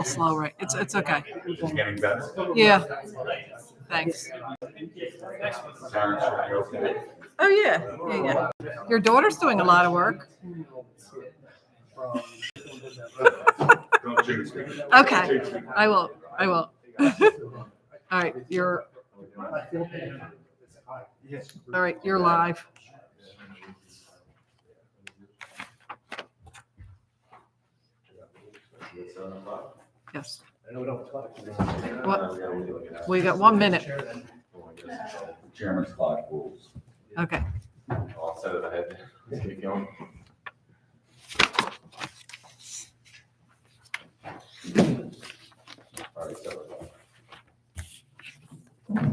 Slow, right? It's okay. It's getting better. Yeah. Thanks. Parents should be okay. Oh yeah. Your daughter's doing a lot of work. Don't jinx me. Okay, I will. All right, you're live. Yes. What? We got 1 minute. Chairman's clock rules. Okay. I'll set it ahead. Let's keep going. All right, so.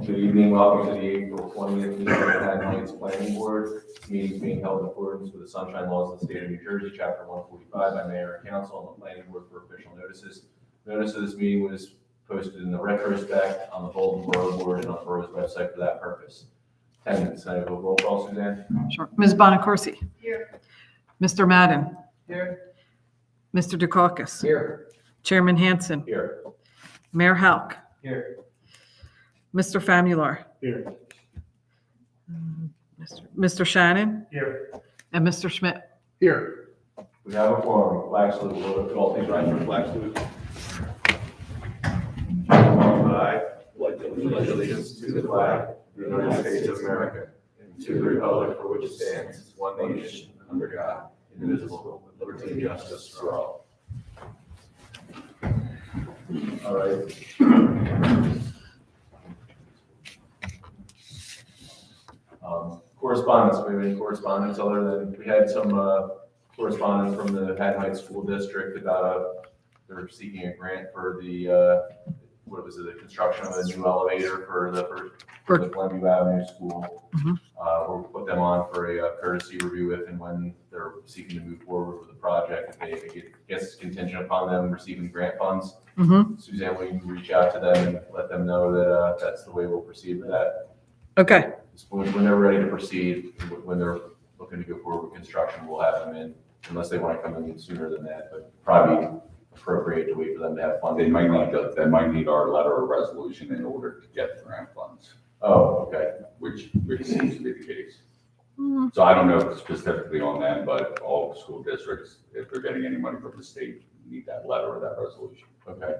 Good evening, welcome to the April 20th meeting of the Manhattan Heights Planning Board. This meeting is being held in accordance with the Sunshine Laws of the State of New Jersey, Chapter 145, by Mayor and Council and the Planning Board for official notices. Notice of this meeting was posted in the retrospect on the Bolton Borough Board and on the borough's website for that purpose. Attendance, I have a roll call, Suzanne. Sure. Ms. Bonacorsi. Here. Mr. Madden. Here. Mr. Dukakis. Here. Chairman Hanson. Here. Mayor Halk. Here. Mr. Famular. Here. Mr. Shannon. Here. And Mr. Schmidt. Here. We have a forum, flag salute, we'll all please rise for flag salute. I pledge allegiance to the flag of the United States of America and to the republic for which it stands, one nation, under God, indivisible, with liberty and justice for all. All right. Correspondence, we have any correspondence other than, we had some correspondence from the Manhattan Heights School District about they're seeking a grant for the, what was it, the construction of a new elevator for the Glenview Avenue School. Mhm. We'll put them on for a courtesy review if and when they're seeking to move forward with the project. If it gets contingent upon them receiving grant funds. Mm-hmm. Suzanne, will you reach out to them and let them know that that's the way we'll proceed with that? Okay. When they're ready to proceed, when they're looking to go forward with construction, we'll have them in, unless they want to come in sooner than that, but probably appropriate to wait for them to have funding. They might need our letter of resolution in order to get the grant funds, Oh, okay. which seems to be the case. Mhm. So I don't know specifically on them, but all school districts, if they're getting any money from the state, need that letter or that resolution. Okay.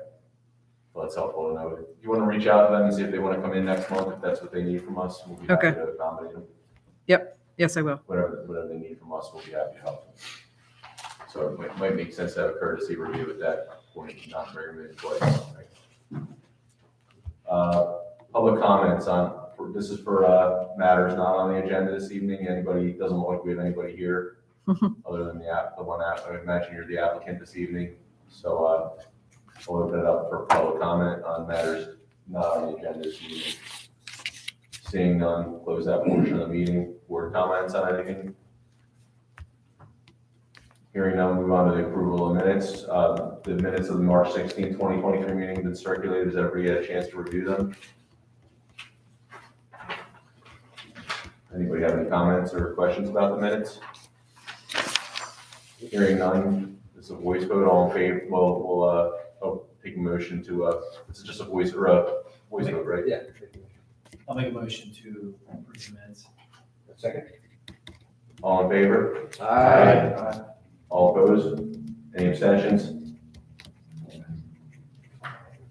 Well, that's helpful to know. You want to reach out to them and see if they want to come in next month, if that's what they need from us, we'll be happy Okay. to accommodate them. Yes, I will. Whatever they need from us, we'll be happy to help them. So it might make sense to have a courtesy review at that point, not very many twice. Public comments this is for matters not on the agenda this evening. Anybody, doesn't look like we have anybody here other than the one I imagine you're the applicant this evening. So we'll open it up for public comment on matters not on the agenda this evening. Seeing none, close that portion of the meeting. Board comments on anything? Hearing none, move on to the approval of minutes. The minutes of the March 16, 2023 meeting have been circulated. Has everybody had a chance to review them? Anybody have any comments or questions about the minutes? Hearing none, this is a voice vote. All in favor, we'll take a motion to, this is just a voice vote, right? Yeah. I'll make a motion to approve the minutes. Second. All in favor? Aye. All opposed? Any abstentions?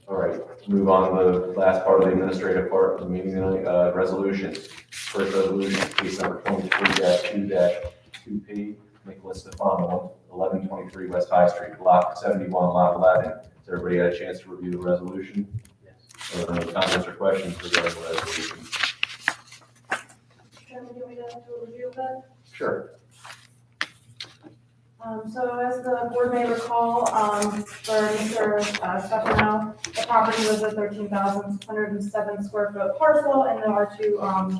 All right, move on to the last part of the administrative part of the meeting tonight, resolutions. First resolution, case number 23-2-2P, Nicholas Stefano, 1123 West High Street, Block 71, Lot 11. Has everybody had a chance to review the resolution? Yes. Are there any comments or questions regarding the resolution? Chairman, do we have to review that? Sure. So as the board may recall, for Mr. Stefano, the property was a 13,607 square foot parcel in the R2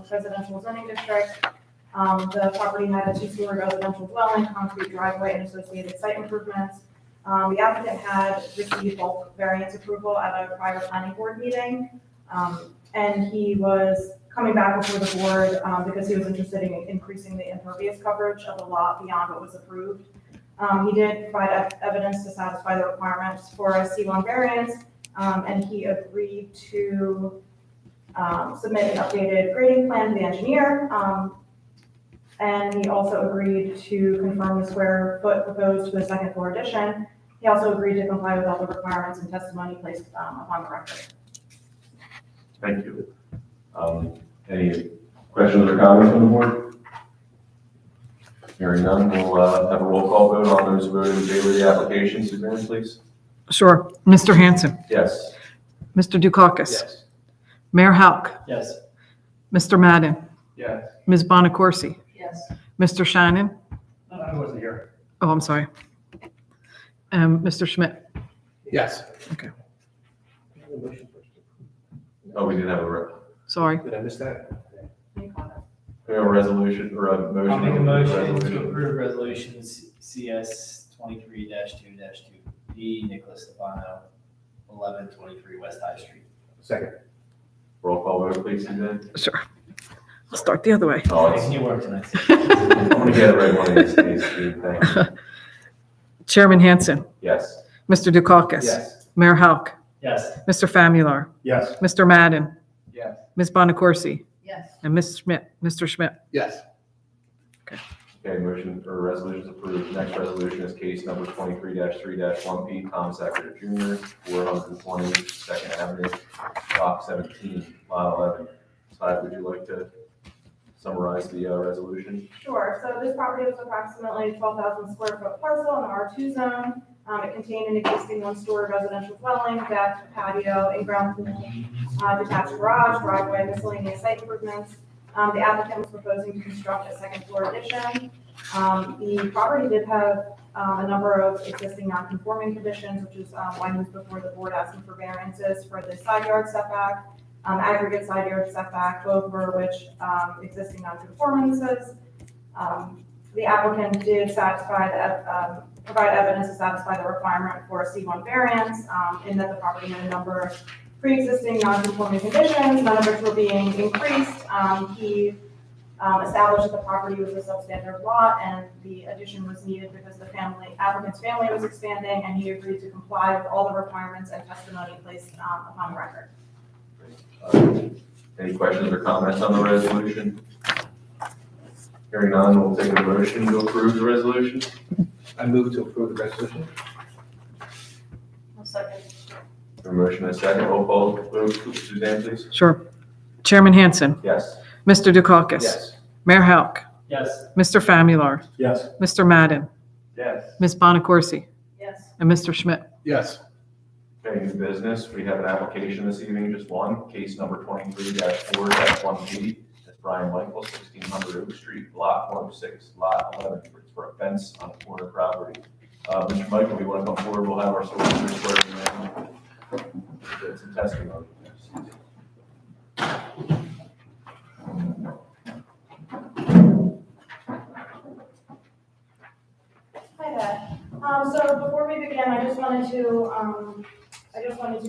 residential zoning district. The property had a two-story residential dwelling, concrete driveway, and associated site improvements. The applicant had received bulk variance approval at a prior planning board meeting. And he was coming back before the board because he was interested in increasing the impervious coverage of the lot beyond what was approved. He did provide evidence to satisfy the requirements for a C1 variance, and he agreed to submit an updated grading plan to the engineer. And he also agreed to confirm the square foot proposed to the second floor addition. He also agreed to comply with all the requirements and testimony placed upon the record. Thank you. Any questions or comments from the board? Hearing none, we'll have a roll call vote on those voting in favor of the application. Suzanne, please. Sure. Mr. Hanson, Yes. Mr. Dukakis, Yes. Mayor Halk, Yes. Mr. Madden, Yes. Ms. Bonacorsi, Yes. Mr. Shannon. No, I wasn't here. Oh, I'm sorry. Mr. Schmidt. Yes. Okay. Oh, we did have Sorry. Did I miss that? we have a resolution or a motion. I'll make a on the motion to resolution. approve resolution CS 23-2-2, D. Nicholas Stefano, 1123 West High Street. Second. Roll call vote, please, Suzanne. Sure. I'll start the other way. Oh, Making you work tonight. I'm gonna get it right one of these days, Steve. Thanks. Chairman Hanson, Yes. Mr. Dukakis. Yes. Mayor Halk, Yes. Mr. Famular, Yes. Mr. Madden, Yes. Ms. Bonacorsi, Yes. and Ms. Schmidt, Mr. Schmidt. Yes. Okay, motion or resolution is approved. Next resolution is case number 23-3-1P, Thomas Eckert Jr., 420 Second Avenue, Block 17, Lot 11. Ty, would you like to summarize the resolution? Sure. So this property was approximately 12,000 square foot parcel in the R2 zone. It contained an existing one-story residential dwelling, deck, patio, in-ground pool, detached garage, driveway, miscellaneous site improvements. The applicant was proposing to construct a second floor addition. The property did have a number of existing non-conforming conditions, which is why he was before the board asking for variances for the side yard setback, aggregate side yard setback, both for which existing non-conformances. The applicant did provide evidence to satisfy the requirement for a C1 variance, in that the property had a number of pre-existing non-conforming conditions, none of which were being increased. He established that the property was a substandard lot and the addition was needed because the applicant's family was expanding, and he agreed to comply with all the requirements and testimony placed upon the record. Any questions or comments on the resolution? Hearing none, we'll take a motion to approve the resolution. I move to approve the resolution. A motion and a second. Roll call vote. Suzanne, please. Sure. Chairman Hanson, Yes. Mr. Dukakis. Yes. Mayor Halk, Yes. Mr. Famular, Yes. Mr. Madden, Yes. Ms. Bonacorsi, Yes. and Mr. Schmidt. Yes. Okay, new business. We have an application this evening, just one, case number 23-4-1G. That's Brian Michael, 1600 Oak Street, Block 106, Lot 11. It's for a fence on a corner property. Mr. Michael, you want to come forward? We'll have our solicitor swear you in. Get some testimony. Hi there. So before we begin, I just wanted to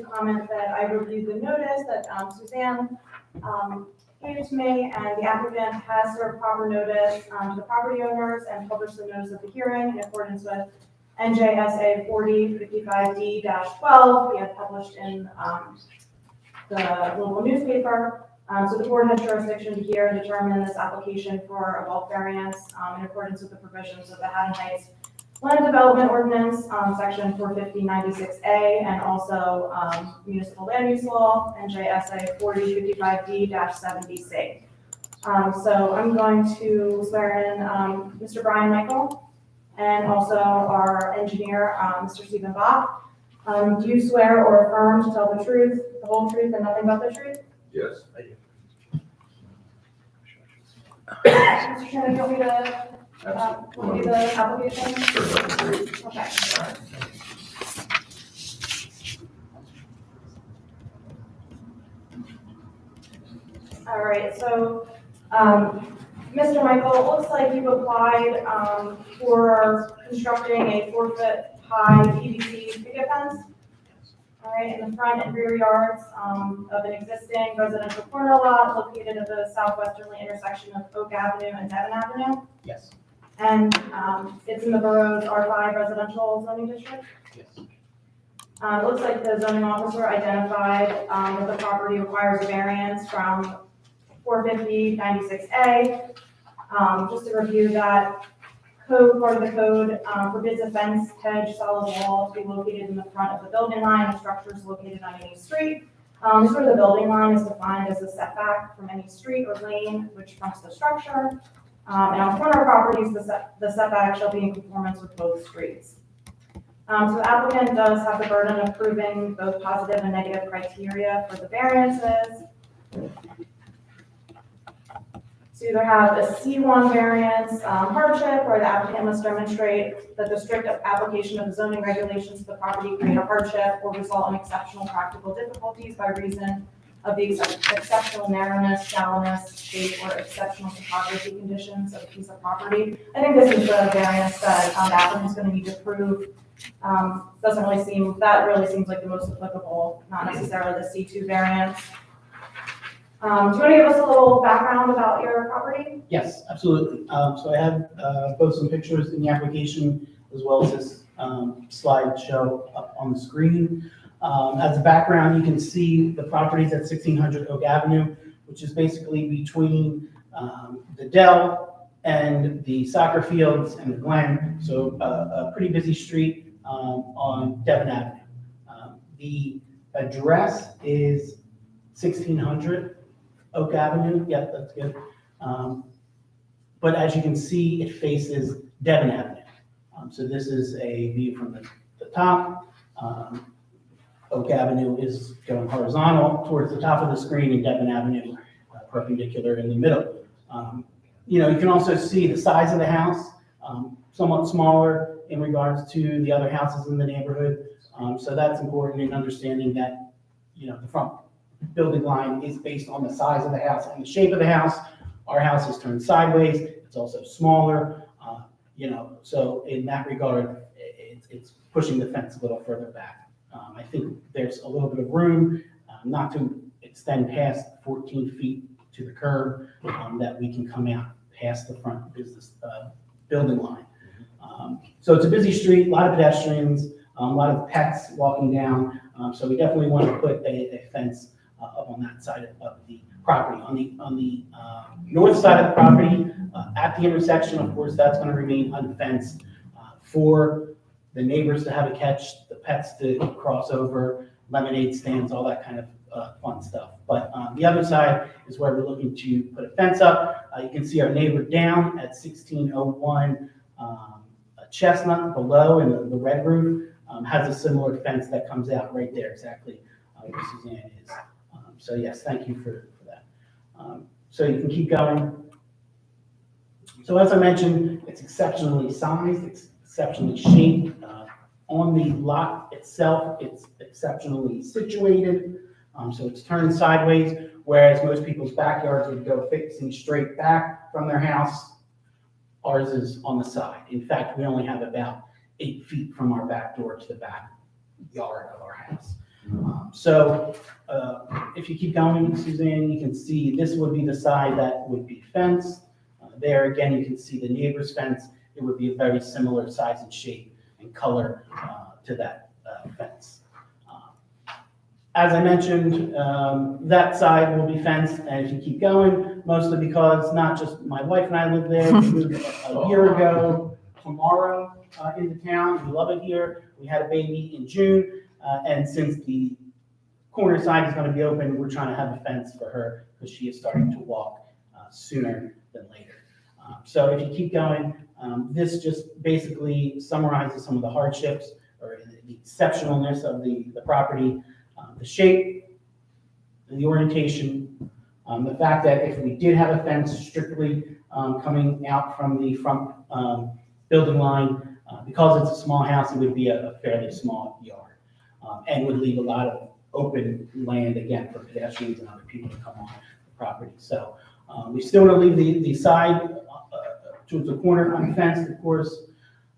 comment that I reviewed the notice that Suzanne gave to me, and the applicant has served proper notice to the property owners and published the notice of the hearing in accordance with NJSA 4055D-12. We have published in the local newspaper. So the board has jurisdiction to hear and determine this application for a bulk variance in accordance with the provisions of the Haddon Heights Land Development Ordinance, section 45096A, and also Municipal Land Use Law, NJSA 4055D-70C. So I'm going to swear in Mr. Brian Michael and also our engineer, Mr. Stephen Bach. Do you swear or affirm to tell the truth, the whole truth, and nothing but the truth? Yes. Mr. Chairman, do you want me to Absolutely. do the application? Sure, that'd be great. Okay. All right, so, Mr. Michael, it looks like you've applied for constructing a 4-foot high PVC picket fence. All right, in the front and rear yards of an existing residential corner lot located at the southwesterly intersection of Oak Avenue and Devon Avenue. Yes. And it's in the borough's R5 residential zoning district. Yes. It looks like the zoning officer identified that the property requires a variance from 450-96A. Just to review that code, part of the code forbids a fence, hedge, solid wall to be located in the front of the building line. The structure is located on any street. This is where the building line is defined as a setback from any street or lane which fronts the structure. And on corner properties, the setback shall be in conformance with both streets. So the applicant does have the burden of proving both positive and negative criteria for the variances. So either have a C1 variance hardship, or the applicant must demonstrate that the strict application of the zoning regulations to the property create a hardship or result in exceptional practical difficulties by reason of the exceptional narrowness, shallowness, shape, or exceptional topography conditions of a piece of property. I think this is the variance that the applicant is going to need to prove. That really seems like the most applicable, not necessarily the C2 variance. Do you want to give us a little background about your property? Yes, absolutely. So I have both some pictures in the application as well as this slideshow up on the screen. As a background, you can see the properties at 1600 Oak Avenue, which is basically between the Dell and the soccer fields and the Glen. So a pretty busy street on Devon Avenue. The address is 1600 Oak Avenue. Yep, that's good. But as you can see, it faces Devon Avenue. So this is a view from the top. Oak Avenue is going horizontal towards the top of the screen, and Devon Avenue perpendicular in the middle. You can also see the size of the house, somewhat smaller in regards to the other houses in the neighborhood. So that's important in understanding that, the front building line is based on the size of the house and the shape of the house. Our house is turned sideways. It's also smaller, so in that regard, it's pushing the fence a little further back. I think there's a little bit of room not to extend past 14 feet to the curb, that we can come out past the front business building line. So it's a busy street, a lot of pedestrians, a lot of pets walking down. So we definitely want to put a fence up on that side of the property. On the north side of the property, at the intersection, of course, that's going to remain unfenced for the neighbors to have a catch, the pets to cross over, lemonade stands, all that kind of fun stuff. But the other side is where we're looking to put a fence up. You can see our neighbor down at 1601 Chestnut below in the red roof has a similar fence that comes out right there, exactly where Suzanne is. So yes, thank you for that. So you can keep going. So as I mentioned, it's exceptionally sized, it's exceptionally shaped. On the lot itself, it's exceptionally situated. So it's turned sideways, whereas most people's backyards would go facing straight back from their house. Ours is on the side. In fact, we only have about 8 feet from our back door to the backyard of our house. So if you keep going, Suzanne, you can see this would be the side that would be fenced. There again, you can see the neighbor's fence. It would be a very similar size and shape and color to that fence. As I mentioned, that side will be fenced, and if you keep going, mostly because not just my wife and I live there, we moved a year ago tomorrow into town. We love it here. We had a baby in June, and since the corner side is going to be open, we're trying to have a fence for her because she is starting to walk sooner than later. So if you keep going, this just basically summarizes some of the hardships or the exceptionalness of the property, the shape, the orientation, the fact that if we did have a fence strictly coming out from the front building line, because it's a small house, it would be a fairly small yard and would leave a lot of open land, again, for pedestrians and other people to come on the property. So we still want to leave the side towards the corner unfenced, of course.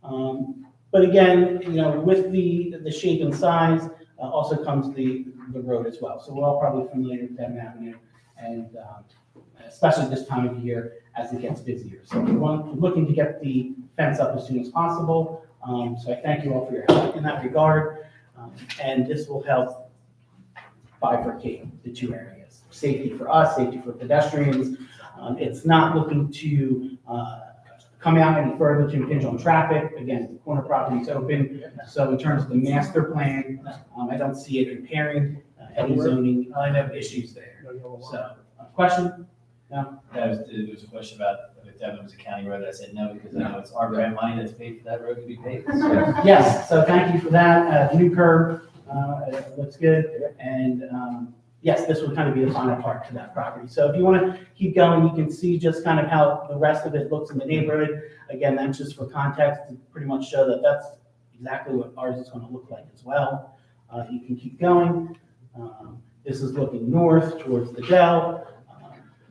But again, with the shape and size also comes the road as well. So we're all probably familiar with Devon Avenue and especially this time of year as it gets busier. So we're looking to get the fence up as soon as possible. So I thank you all for your help in that regard. And this will help bifurcate the two areas. Safety for us, safety for pedestrians. It's not looking to come out any further to impinge on traffic. Again, the corner property is open. So in terms of the master plan, I don't see it impairing any zoning issues there. So, question? No? There was a question about if Devon was a county road. I said no, because I know it's our grant money that's paid for that road to be paved. Yes, so thank you for that. New curb, it looks good. And yes, this would kind of be the final part to that property. So if you want to keep going, you can see just kind of how the rest of it looks in the neighborhood. Again, that's just for context to pretty much show that that's exactly what ours is going to look like as well. You can keep going. This is looking north towards the Dell.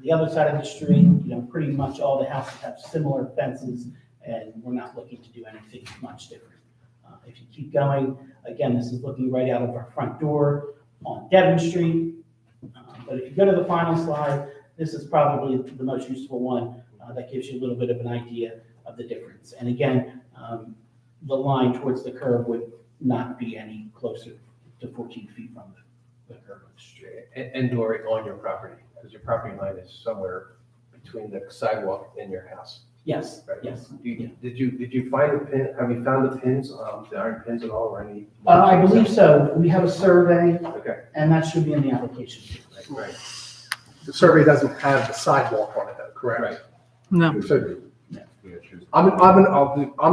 The other side of the street, pretty much all the houses have similar fences, and we're not looking to do anything much different. If you keep going, again, this is looking right out of our front door on Devon Street. But if you go to the final slide, this is probably the most useful one that gives you a little bit of an idea of the difference. And again, the line towards the curb would not be any closer to 14 feet from the curb of the street. And Dory, on your property, because your property line is somewhere between the sidewalk and your house. Yes, Right. yes. Did you find the pin, have you found the pins, the iron pins at all, or any? I believe so. We have a survey, Okay, and that should be in the application. right. The survey doesn't have the sidewalk on it, though, correct? Right. No. So Yeah, choose. I'm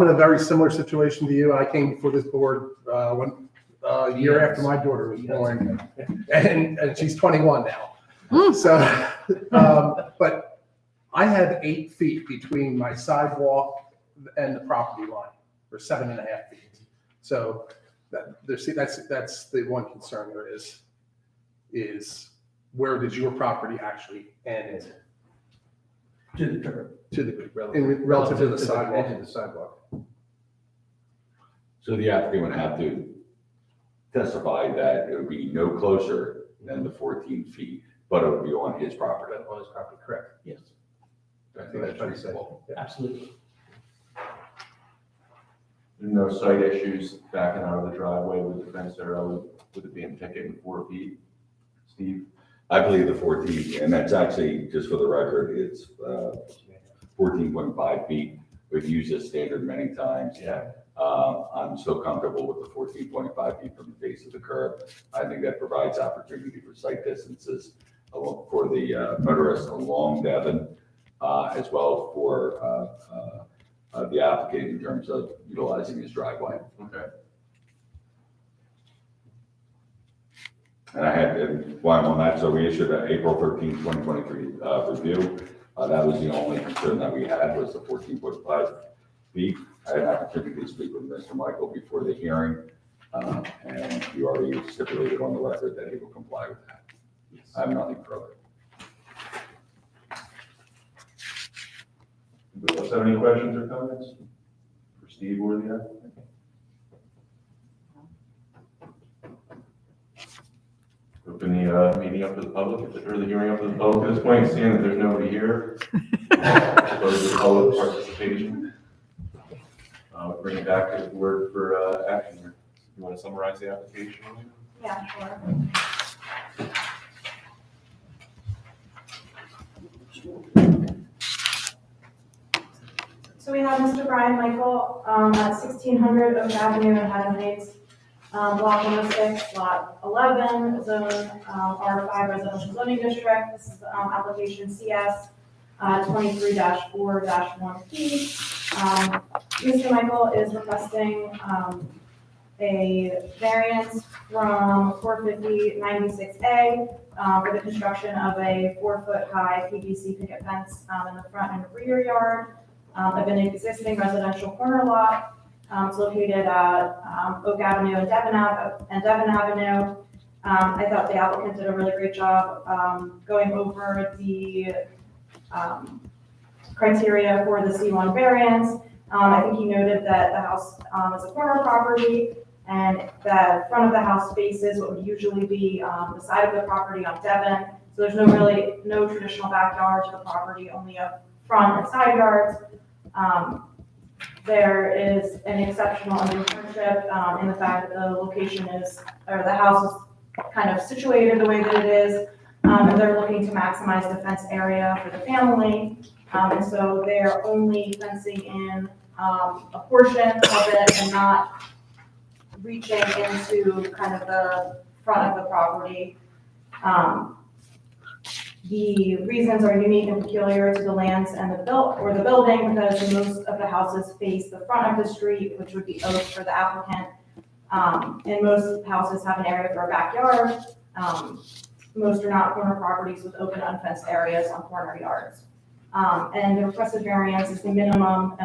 in a very similar situation to you. I came before this board a year after my daughter was born, and she's 21 now. So, but I have 8 feet between my sidewalk and the property line, or 7.5 feet. So that's the one concern there is where does your property actually end To the curb. to the, relative to the sidewalk? Edge of the sidewalk. So the applicant would have to testify that it would be no closer than the 14 feet, but it would be on his property. On his property, correct. Yes, I think that's pretty simple. Yeah. absolutely. There's no site issues backing out of the driveway with the fence there, would it be in picking 4 feet, Steve? I believe the 14, and that's actually, just for the record, it's 14.5 feet. We've used this standard many times. Yeah. I'm so comfortable with the 14.5 feet from the face of the curb. I think that provides opportunity for site distances for the motorists along Devon, as well for the applicant in terms of utilizing his driveway. Okay. And I had, while I'm on that, so we issued an April 13, 2023 review. That was the only concern that we had, was the 14.5 feet. I had an opportunity to speak with Mr. Michael before the hearing, and he already stipulated on the record that he will comply with that. I have nothing further. Anybody else have any questions or comments for Steve or the applicant? Open the meeting up to the public, or the hearing up to the public at this point, seeing that there's nobody here. Close the public participation. Bring it back to the board for action here. You want to summarize the application? Yeah, sure. So we have Mr. Brian Michael at 1600 Oak Avenue in Haddon Heights, block 106, lot 11, zone R5 residential zoning district. This is application CS 23-4-1P. Mr. Michael is requesting a variance from 450-96A for the construction of a 4-foot-high PVC picket fence in the front and rear yard of an existing residential corner lot. It's located at Oak Avenue and Devon Avenue. I thought the applicant did a really great job going over the criteria for the C1 variance. I think he noted that the house is a corner property, and the front of the house faces what would usually be the side of the property on Devon. So there's no traditional backyard to the property, only a front and side yards. There is an exceptional undue hardship in the fact that the location is, or the house is kind of situated the way that it is. And they're looking to maximize the fence area for the family. And so they're only fencing in a portion of it and not reaching into kind of the front of the property. The reasons are unique and peculiar to the lands and the building because most of the houses face the front of the street, which would be oak for the applicant. And most houses have an area for a backyard. Most are not corner properties with open unfenced areas on corner yards. And the requested variance is the minimum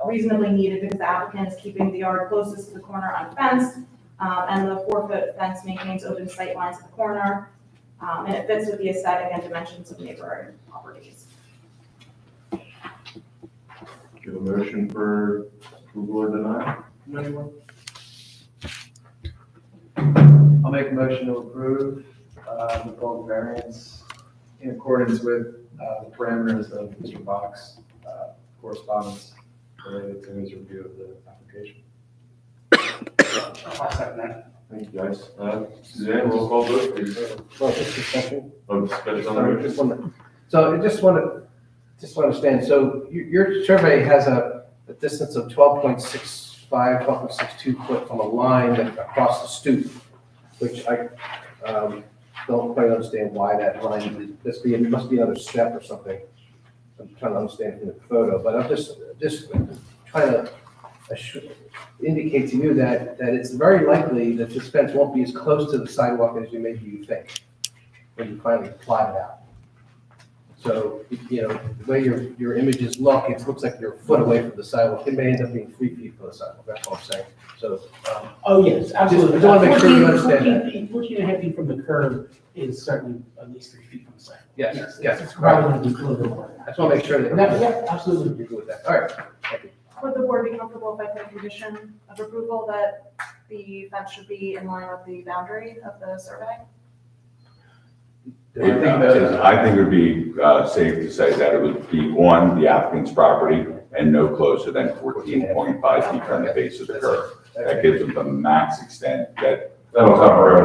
reasonably needed because the applicant is keeping the yard closest to the corner unfenced. And the 4-foot fence maintains open sight lines at the corner. And it fits with the aesthetic and dimensions of neighborhood properties. Do you have a motion for approval or denial from anyone? I'll make a motion to approve the bulk variance in accordance with the parameters of Mr. Bach's correspondence related to his review of the application. I'll second that. Thank you, guys. Suzanne, roll call vote, please. Well, just discussion. Oh, discussion on the motion. So I just want to understand, so your survey has a distance of 12.65, 12.62 foot from a line across the stoop, which I don't quite understand why that line, it must be another step or something. I'm trying to understand from the photo, but I'm just trying to indicate to you that it's very likely that this fence won't be as close to the sidewalk as maybe you think when you finally plot it out. So, you know, the way your images look, it looks like you're a foot away from the sidewalk. It may end up being 3 feet from the sidewalk, that's what I'm saying. So, Oh, yes, absolutely. I just wanna make sure you understand that. 14 and a half feet from the curb is certainly at least 3 feet from the side. yes, It's probably going to be a little bit more. I just want to make sure that. Yeah, absolutely. You're good with that. All right, thank you. Would the board be comfortable if I put a condition of approval that the fence should be in line with the boundary of the survey? I think it would be safe to say that it would be on the applicant's property and no closer than 14.5 feet from the base of the curb. That gives them the max extent that. That'll cover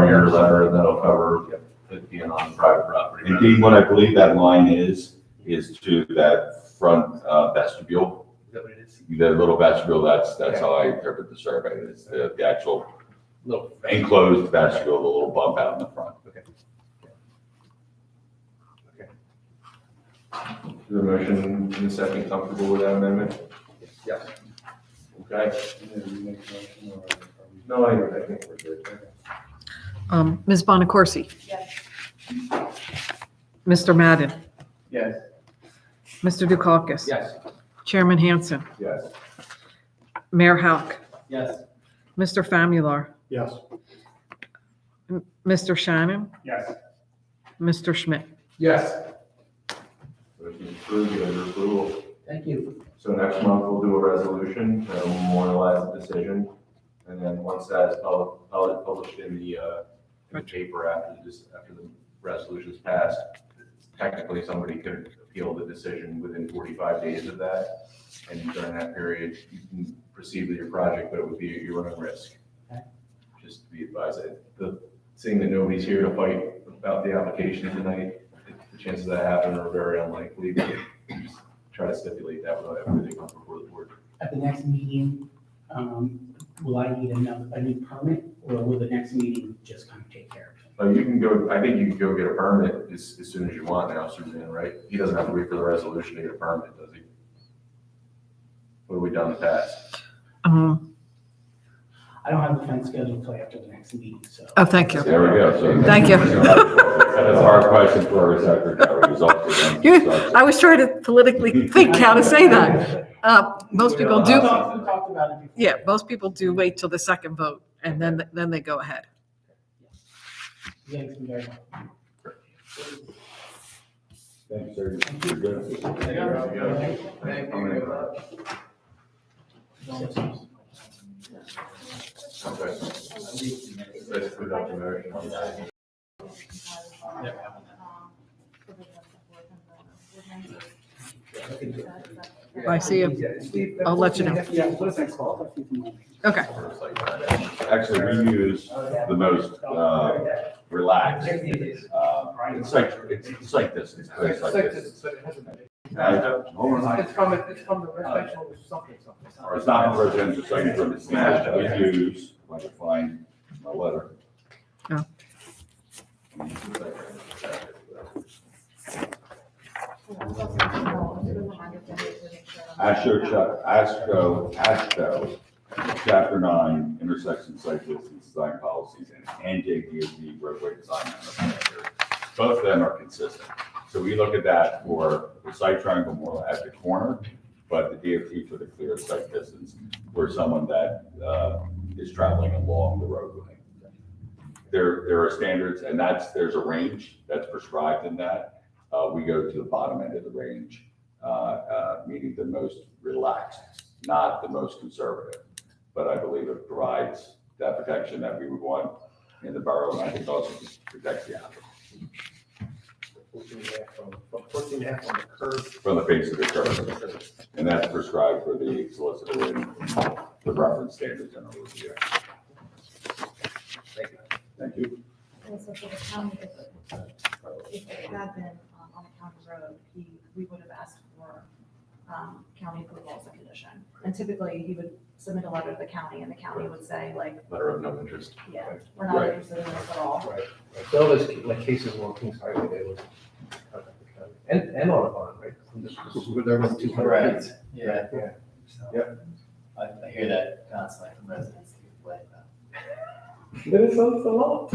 your letter, and that'll cover it being on private property. Indeed, what I believe that line is to that front vestibule. Is that what it is? The little vestibule, that's how I interpret the survey. It's the actual Little. enclosed vestibule, the little bump out in the front. Okay. Is the motion in the second comfortable with that amendment? Yes. Okay. No, I think we're good. Ms. Bonacorsi? Yes. Mr. Madden? Yes. Mr. Dukakis? Yes. Chairman Hansen? Yes. Mayor Houck? Yes. Mr. Famular? Yes. Mr. Shannon? Yes. Mr. Schmidt? Yes. Motion approved, you have your approval. Thank you. So next month, we'll do a resolution that will memorialize the decision. And then once that is published in the paper after the resolution is passed, technically somebody could appeal the decision within 45 days of that. And during that period, you can proceed with your project, but it would be at your own risk. Okay. Just to be advised, seeing that nobody's here to fight about the application tonight, the chances of that happening are very unlikely, but just try to stipulate that without everything come before the board. At the next meeting, will I need a new permit, or will the next meeting just kind of take care of it? You can go, I think you can go get a permit as soon as you want now, Suzanne, right? He doesn't have to wait for the resolution to get a permit, does he? What have we done in the past? I don't have the fence scheduled until after the next meeting, so. Oh, thank you. There we go. So Thank you. That is our question for our secretary. Is up to them. I was trying to politically think how to say that. Most people We do, talked about it before. yeah, most people do wait till the second vote, and then they go ahead. Thanks, very much. Thanks, sir. You're good. Thank you. Okay. Let's put up the motion. I see you. I'll let you know. Yeah, what is that called? Okay. Actually, we use the most relaxed. It's like this. It's It's like like this. this, but it hasn't. Hold on. It's from the residential something. Or it's not from residential, so it's from the smash that we use, if I can find my letter. Oh. ASHTO, Chapter 9, intersection site distance design policies, and NJDOT roadway design. Manual. Both of them are consistent. So we look at that for the site triangle more at the corner, but the DOT for the clear site distance for someone that is traveling along the roadway. There are standards, and there's a range that's prescribed in that. We go to the bottom end of the range, meaning the most relaxed, not the most conservative. But I believe it provides that protection that we would want in the borough, and I think also protects the applicant 14 and a half on the curve. from the face of the curve. And that's prescribed for the solicitor in the reference standards in our review. Thank you. And so for the county, if it had been on a county road, we would have asked for county approval as a condition. And typically, he would submit a letter to the county, and the county would say, like, Letter of no interest. yeah, we're not Right. interested in this at all. Right. So there's like cases along Kings Highway, they would contact the county. And on a bond, right? This is where there was 200 feet. Yeah, Yeah. Yep. I hear that constantly from residents. Like, But it's a lot.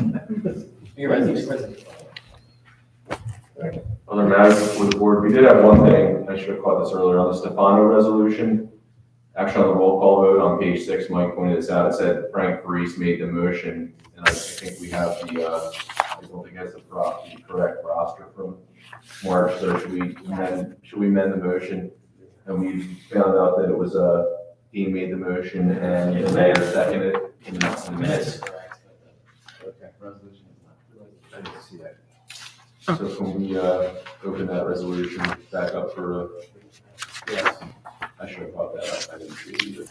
your residents. Other matters with the board, we did have one thing, I should have caught this earlier, on the Stefano resolution. Actually, on the roll call vote on page 6, Mike pointed this out, it said Frank Parise made the motion, and I think we have I don't think that's the correct roster from March, so should we amend the motion? And we found out that it was, Dean made the motion and the mayor seconded it in the minutes. Okay, resolution is not. I didn't see that. So can we, open that resolution back up for, Yes. I should have brought that up, I didn't see it either.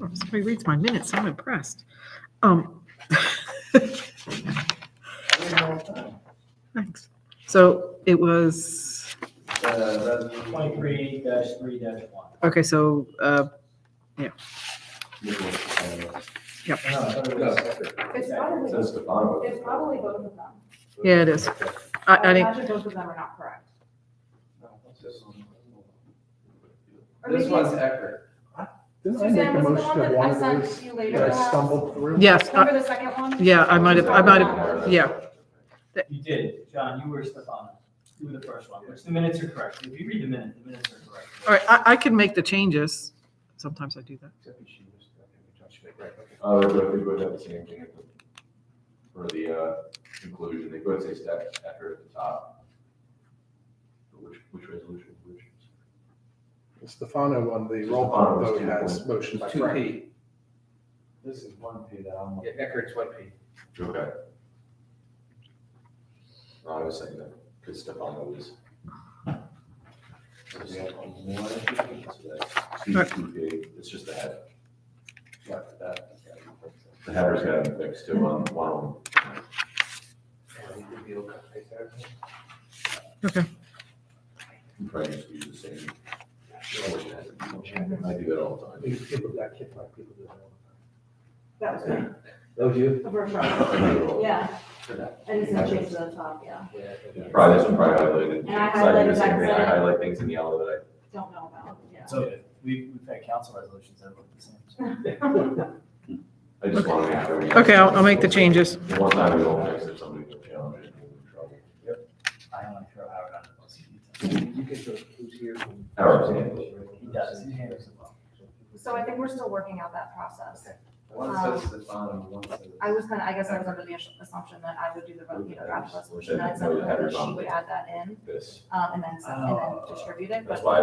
Oh, somebody reads my minutes. I'm impressed. Thanks. So it was, Resolution 23-3-1. okay, so, Nicholas Stefano. yep. No, I thought it was- It's It probably, says Stefano. it's probably both of them. Yeah, it is. I I think, imagine both of them are not correct. Or This maybe one's it's- Eckert. Didn't I make Suzanne, a was it the motion one of that one I of sent those to you later? that I perhaps? stumbled through? yes, Remember the second one? yeah, I might have, yeah. You did, John, you were Stefano. You were the first one, which the minutes are correct. If you read the minutes are correct. All right, I can make the changes. Sometimes I do that. They both have the same thing for the, conclusion, they both say step after at the top. Which resolution, which? The Stefano one, the roll call vote has motion by Two Frank. P. This is 1P that I'm. Yeah, Eckert's 1P. Okay. No, I was saying that, because Stefano was. It's just the head. The header's got to be fixed too on one of them. Okay. I'm trying to use the same. I do that all the time. People got kicked by people do that all That was me, the time. That was you? the first one. Yeah, and it's not changed to the top, yeah. Probably this one probably highlighted. And I So do the highlighted same thing. I that. highlight things in yellow that Don't know about, yeah. So we've had council resolutions that look the same. I just want to make sure. we- Okay, I'll make the changes. The one time we don't fix it, somebody will challenge it, and we'll be in trouble. I only throw Howard on the bus. You can show who's here. Howard's hand. He does, he handles it well. So I think we're still working out that process. One says Stefano, one says. I was I guess I was under the assumption that I would do the, draft resolution, and I No, said the that header's she on would add that in, This, and then distribute it, that's but. why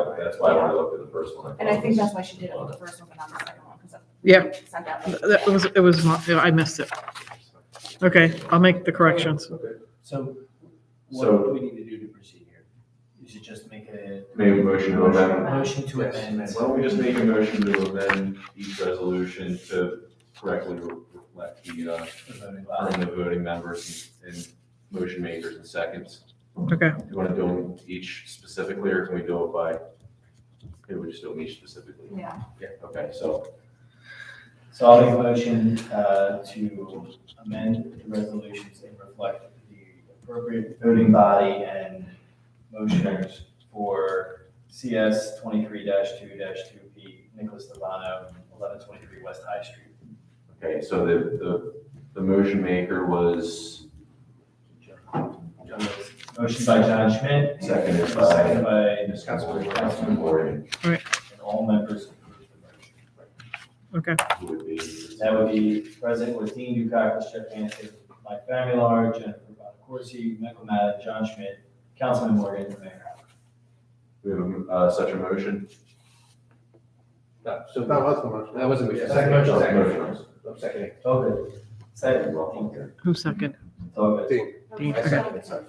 when I looked at the first one. And I think that's why she did it with the first one, but not the second one, because. Yeah. Sent out. It was, I missed it. Okay, I'll make the corrections. So So- what do we need to do to proceed here? Is it just make a Maybe a motion to amend. motion to amend? Why don't we just make a motion to amend each resolution to correctly reflect the, the voting body? permanent voting members and motion makers and seconds? Okay. Do you want to do them each specifically, or can we do it by, maybe we just do them each specifically? Yeah. Yeah, okay, so, So I'll make a motion to amend the resolutions and reflect the appropriate voting body and motioners for CS 23-2-2P Nicholas Stefano, 1123 West High Street. okay, so the motion maker was Motion by John Schmidt. seconded by Seconded by Councilman Morgan, and all members approved the motion. Okay. who would be. That would be present with Dean Dukakis, Jeff Hansen, Mike Famularo, Jennifer Bonacorsi, Michael Madden, John Schmidt, Councilman Morgan, and Mayor Howard. We have such a motion? No, so That was the motion. that wasn't. Second motion. Motion. I'm seconding. Okay. Second, Dean. Who's second? It's all good. Dean. Dean, I okay. second.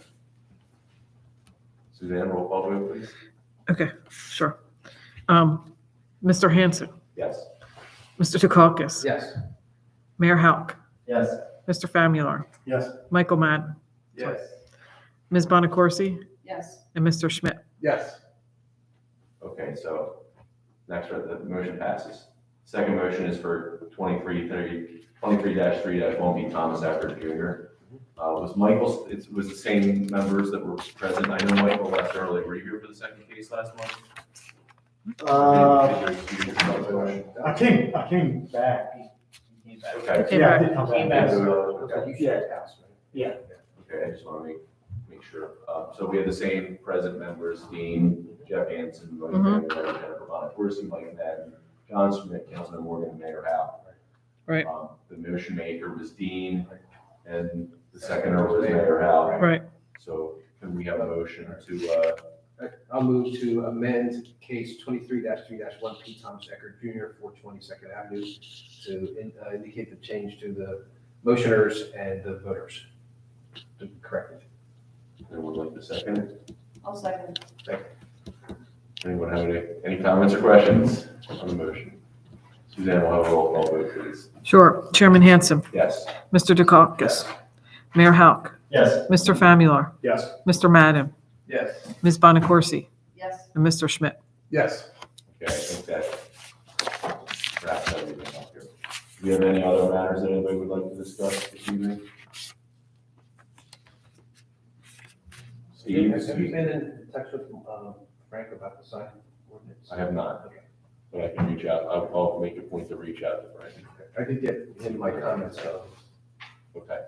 Suzanne, roll call vote, please. Okay, sure. Mr. Hanson, Yes. Mr. Dukakis, Yes. Mayor Hauk, Yes. Mr. Famularo, Yes. Michael Madden, Yes. Ms. Bonacorsi, Yes. and Mr. Schmidt. Yes. Okay, so next, the motion passes. Second motion is for 23-3-1P Thomas Eckert Jr. Was Michael, it was the same members that were present. I know Michael left early. Were you here for the second case last month? I came back. He came back. Okay. Came Yeah, I back. did come Came back. back. Okay, you shared house, right? Yeah. Okay, I just want to make sure. So we have the same present members, Dean, Jeff Hansen, Mike Mhm. Van, Jennifer Bonacorsi, Mike Madden, John Schmidt, Councilman Morgan, and Mayor Howe. Right. The motion maker was Dean, and the seconder was Mayor Howe. Right. So can we have a motion to, I'll move to amend case 23-3-1P Thomas Eckert Jr., 420 Second Avenue, to indicate the change to the motioners and the voters. To correct it. anyone like to second it? I'll second. Anyone have any comments or questions on the motion? Suzanne, will have a roll call vote, please. Sure. Chairman Hanson, Yes. Mr. Dukakis, Mayor Hauk, Yes. Mr. Famularo, Yes. Mr. Madden, Yes. Ms. Bonacorsi, Yes. and Mr. Schmidt. Yes. Okay, I think that wraps everything up here. Do you have any other matters that anybody would like to discuss this evening? Steve? Have you been in touch with Frank about the sign ordinance? I have not, but I can reach out. I'll make a point to reach out to Frank. I did get him my comments, so. Okay.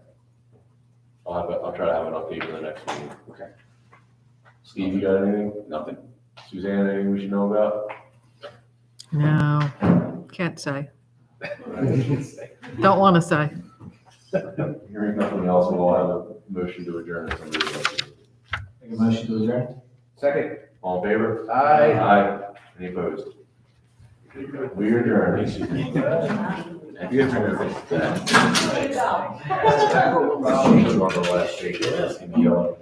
I'll try to have an update for the next meeting. Okay. Steve, you got anything? Nothing. Suzanne, anything we should know about? No, can't say. Don't want to say. Hearing nothing else, we'll have a motion to adjourn. if somebody would like to. Make a motion to adjourn? Second. All in favor? Aye. Aye. Any opposed? We adjourn. If you have anything to say. Good job. On the last page, it's in yellow.